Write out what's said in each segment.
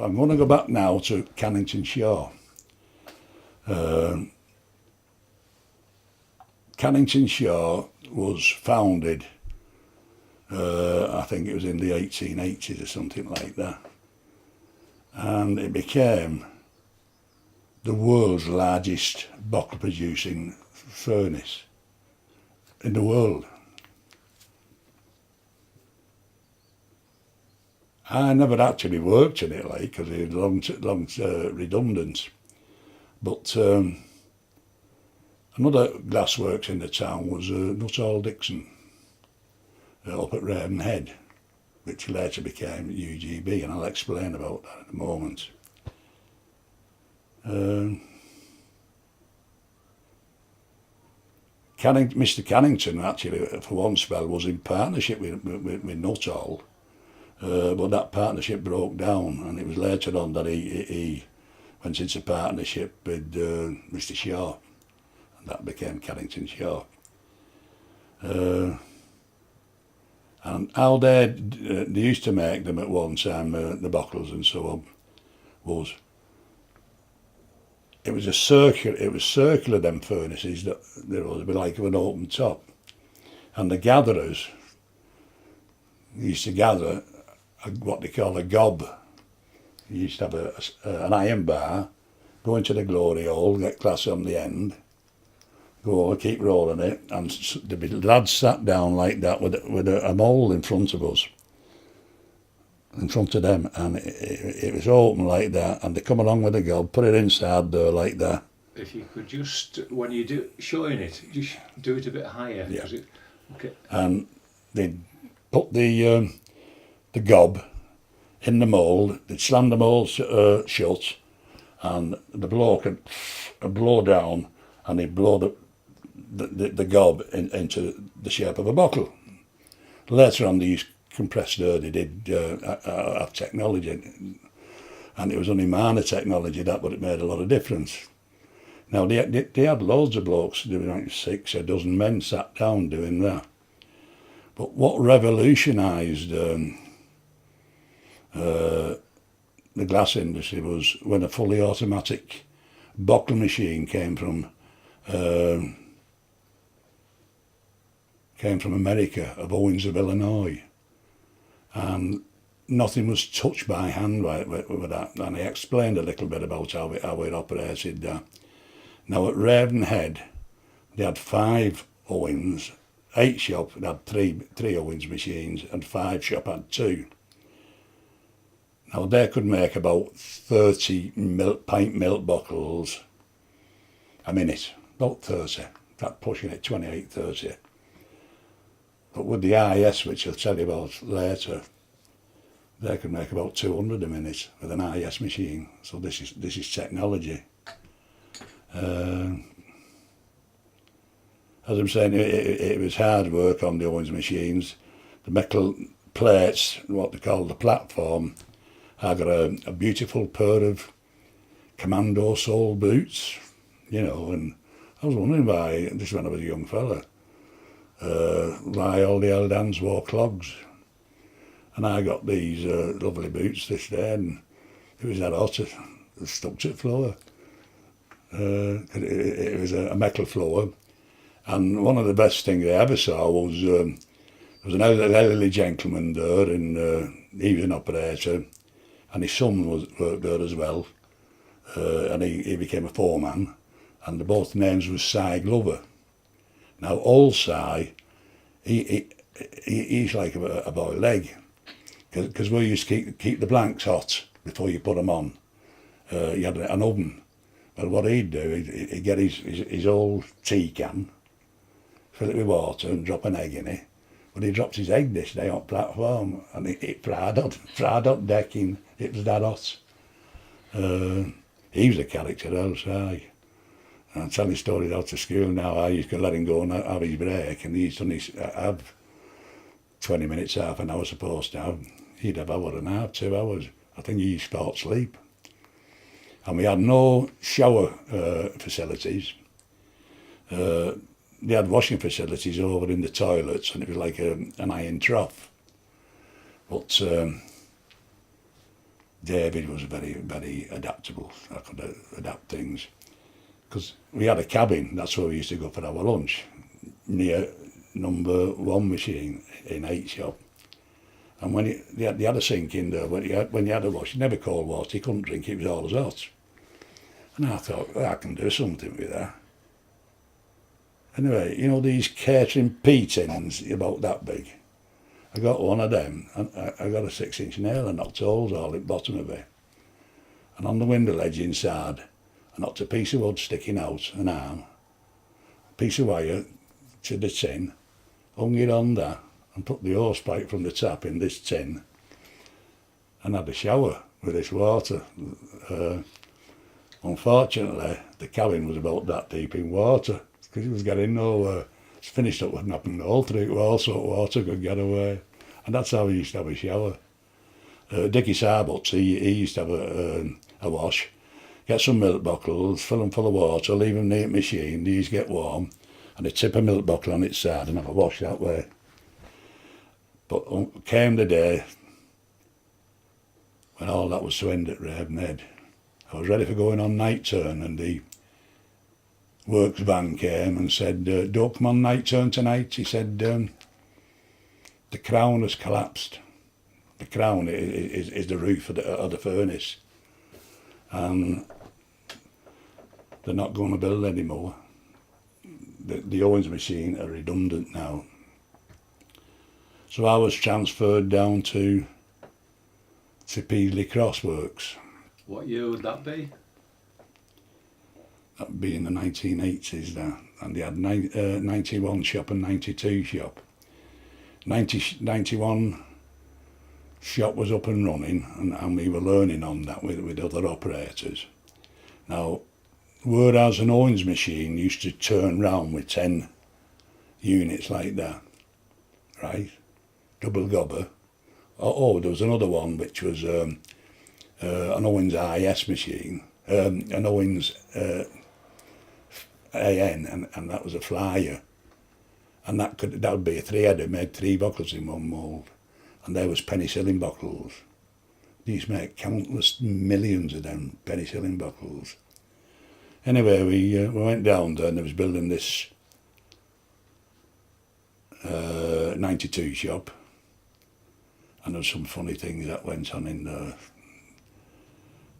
I'm going to go back now to Cannington Shaw. Cannington Shaw was founded, I think it was in the 1880s or something like that, and it became the world's largest bottle producing furnace in the world. I never actually worked in it, like, because it was long redundant. But another glassworks in the town was Nuttall Dixon, up at Ravenhead, which later became UGB, and I'll explain about that in a moment. Mr. Cannington actually, for one spell, was in partnership with Nuttall, but that partnership broke down, and it was later on that he went into partnership with Mr. Shaw, and that became Cannington Shaw. And how they used to make them at one time, the bottles and so on, was it was circular, them furnaces, that there was a bit like an open top, and the gatherers used to gather what they call a gob. You used to have an iron bar, go into the glory hole, get glass on the end, go on, keep rolling it, and there'd be lads sat down like that with a mould in front of us, in front of them, and it was open like that, and they come along with the gob, put it inside there like that. If you could just, when you do showing it, just do it a bit higher. Yeah. Okay. And they'd put the gob in the mould, they'd slam the mould shut, and the bloke would blow down, and he'd blow the gob into the shape of a bottle. Later on, they used compressed air. They did have technology, and it was only minor technology that, but it made a lot of difference. Now they had loads of blokes doing, like 6 or dozen men sat down doing that. But what revolutionised the glass industry was when a fully automatic bottle machine came from America, of Owens of Illinois, and nothing was touched by hand with that. And I explained a little bit about how it operated. Now at Ravenhead, they had 5 Owens, 8 shop had three Owens machines, and 5 shop had 2. Now they could make about 30 pint milk bottles a minute, about 30, that pushing it 28, 30. But with the IS, which I'll tell you about later, they could make about 200 a minute with an IS machine. So this is technology. As I'm saying, it was hard work on the Owens machines. The metal plates, what they call the platform, I got a beautiful pair of commando sole boots, and I was wondering why, just when I was a young fella, why all the old hands wore clogs. And I got these lovely boots this day, and it was that hot, it stuck to the floor. It was a metal floor, and one of the best things I ever saw was there was an elderly gentleman there, and he was an operator, and his son worked there as well, and he became a foreman, and both names was Si Glover. Now old Si, he's like a boiled egg, because we used to keep the blanks hot before you put them on. You had an oven. But what he'd do, he'd get his old tea can, fill it with water and drop an egg in it. But he dropped his egg this day on platform, and it fried up decking. It was that hot. He was a character outside. And I'm telling stories out to school now. I used to let him go and have his break, and he used to have 20 minutes, half an hour supposed to have. He'd have hour and a half, 2 hours. I think he used to fall asleep. And we had no shower facilities. They had washing facilities over in the toilets, and it was like an iron trough. But David was very, very adaptable. I could adapt things. Because we had a cabin, that's where we used to go for our lunch, near number 1 machine in 8 shop. And when they had a sink in there, when you had a wash, you never cold water, you couldn't drink, it was always hot. And I thought, well, I can do something with that. Anyway, you know these catering pea tins about that big? I got one of them, and I got a 6-inch nail and knocked holes all at the bottom of it. And on the window ledge inside, I knocked a piece of wood sticking out, an arm, a piece of wire to the tin, hung it on that, and put the hose pipe from the tap in this tin, and had a shower with this water. Unfortunately, the cabin was about that deep in water, because it was getting nowhere. It's finished up with knocking the hole through it, where all sort of water could get away. And that's how we used to have a shower. Dickie Sarbuts, he used to have a wash, get some milk bottles, fill them full of water, leave them near the machine, these get warm, and they'd tip a milk bottle on its side and have a wash that way. But came the day when all that was to end at Ravenhead. I was ready for going on night turn, and the works van came and said, don't come on night turn tonight. He said, the crown has collapsed. The crown is the roof of the furnace, and they're not going to build anymore. The Owens machine are redundant now. So I was transferred down to Peasley Crossworks. What year would that be? That would be in the 1980s there, and they had 91 shop and 92 shop. 91 shop was up and running, and we were learning on that with other operators. Now, whereas an Owens machine used to turn round with 10 units like that, right? Double gobber. Oh, there was another one which was an Owens IS machine, an Owens AN, and that was a flyer. And that would be a 3-header, made 3 bottles in one mould. And there was penicillin bottles. They used to make countless millions of them penicillin bottles. Anyway, we went down there, and they was building this 92 shop. And there was some funny things that went on in there.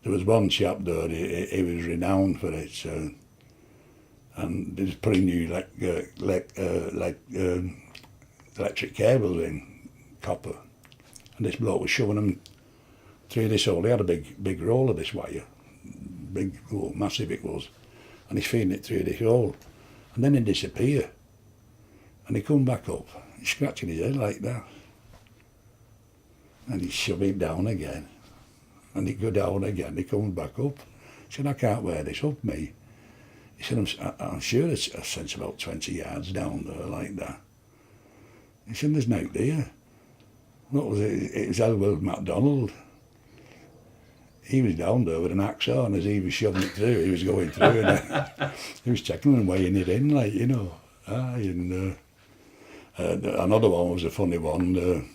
There was one chap there, he was renowned for it, and they was putting new electric cables in, copper, and this bloke was shoving them through this hole. He had a big roll of this wire, big, massive it was, and he's feeding it through this hole, and then it disappeared, and he come back up, he's scratching his head like that, and he's shoving it down again. And he'd go down again, he comes back up. He said, I can't wear this up, me. He said, I'm sure it's a sense about 20 yards down there like that. He said, there's no there. What was it? It was Elwood MacDonald. He was down there with an axe on as he was shoving it through. He was going through and he was checking and weighing it in, like, you know. And another one was a funny one.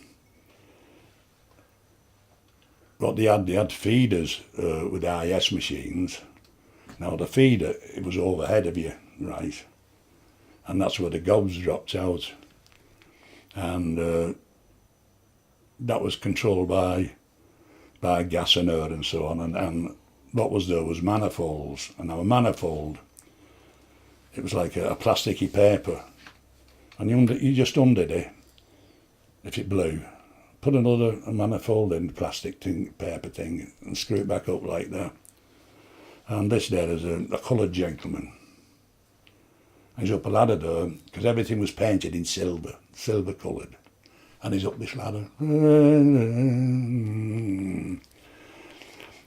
What they had feeders with IS machines. Now the feeder, it was overhead of you, right? And that's where the gobs dropped out. And that was controlled by gas and air and so on. And what was there was manifolds. And now a manifold, it was like a plasticky paper. And you just undid it, if it blew. Put another manifold in the plastic thing, paper thing, and screw it back up like that. And this there is a coloured gentleman. He's up a ladder there, because everything was painted in silver coloured. And he's up this ladder.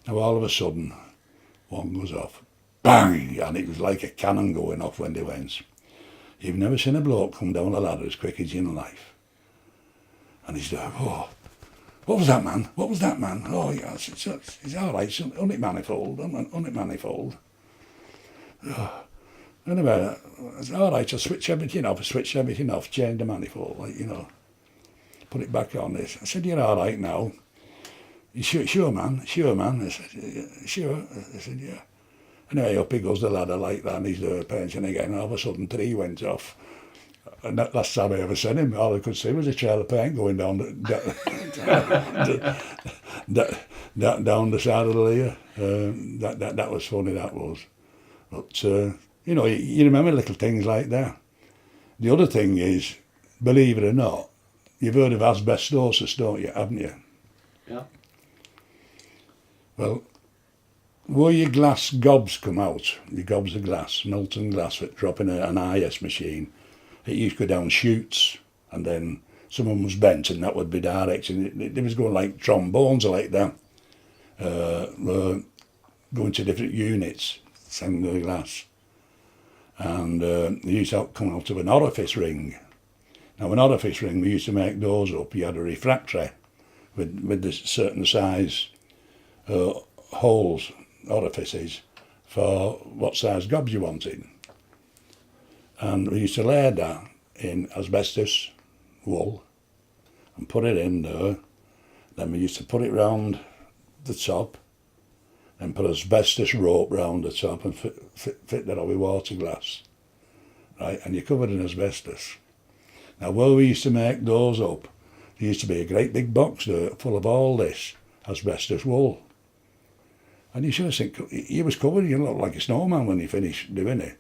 Now all of a sudden, one goes off. Bang! And it was like a cannon going off when they went. You've never seen a bloke come down a ladder as quick as in life. And he's there, oh, what was that, man? What was that, man? Oh, yeah, it's all right, it's manifold. Oh. Anyway, it's all right, I'll switch everything off, change the manifold, like, you know, put it back on this. I said, you're all right now. Sure, man. I said, "Yeah, sure." I said, yeah. Anyway, up he goes the ladder like that, and he's painting again, and all of a sudden 3 went off. And that last time I ever seen him, all I could see was a trail of paint going down down the side of the layer. That was funny, that was. But, you remember little things like that. The other thing is, believe it or not, you've heard of asbestosis, don't you, haven't you? Yeah. Well, where your glass gobs come out, your gobs of glass, molten glass, that drop in an IS machine, it used to go down chutes, and then someone was bent, and that would be direct, and it was going like trombones like that, going to different units, sending the glass, and they used to come out of an orifice ring. Now, an orifice ring, we used to make those up. You had a refractory with the certain size holes, orifices, for what size gobs you wanted. And we used to lay that in asbestos wool and put it in there. Then we used to put it round the top and put asbestos rope round the top and fit that on with water glass. Right, and you covered in asbestos. Now, where we used to make those up, there used to be a great big box there full of all this asbestos wool. And you should have seen, he was covered, you looked like a snowman when he finished doing it.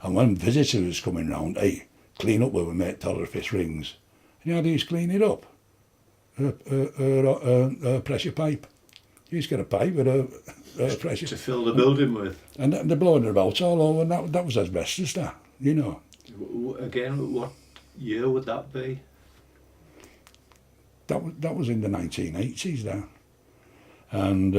And when visitors was coming round, hey, clean up where we make orifice rings. And how do you clean it up? A pressure pipe. You just get a pipe with a pressure. To fill the building with. And they're blowing it about all over, and that was asbestos, that, you know. Again, what year would that be? That was in the 1980s, that. And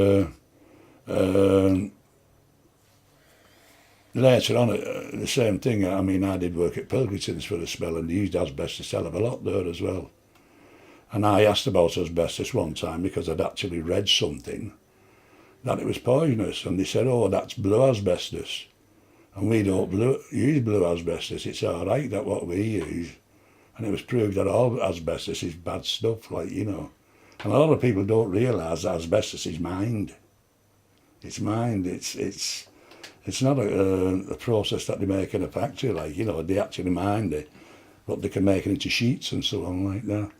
later on, the same thing. I mean, I did work at Pilkington's for a spell, and they used asbestos hell of a lot there as well. And I asked about asbestos one time because I'd actually read something that it was poisonous, and they said, "Oh, that's blue asbestos, and we don't use blue asbestos. It's all right, that's what we use." And it was proved that all asbestos is bad stuff, like, you know. And a lot of people don't realise that asbestos is mined. It's mined. It's not a process that they make in a factory, like, you know, they actually mine it, but they can make it into sheets and so on like that.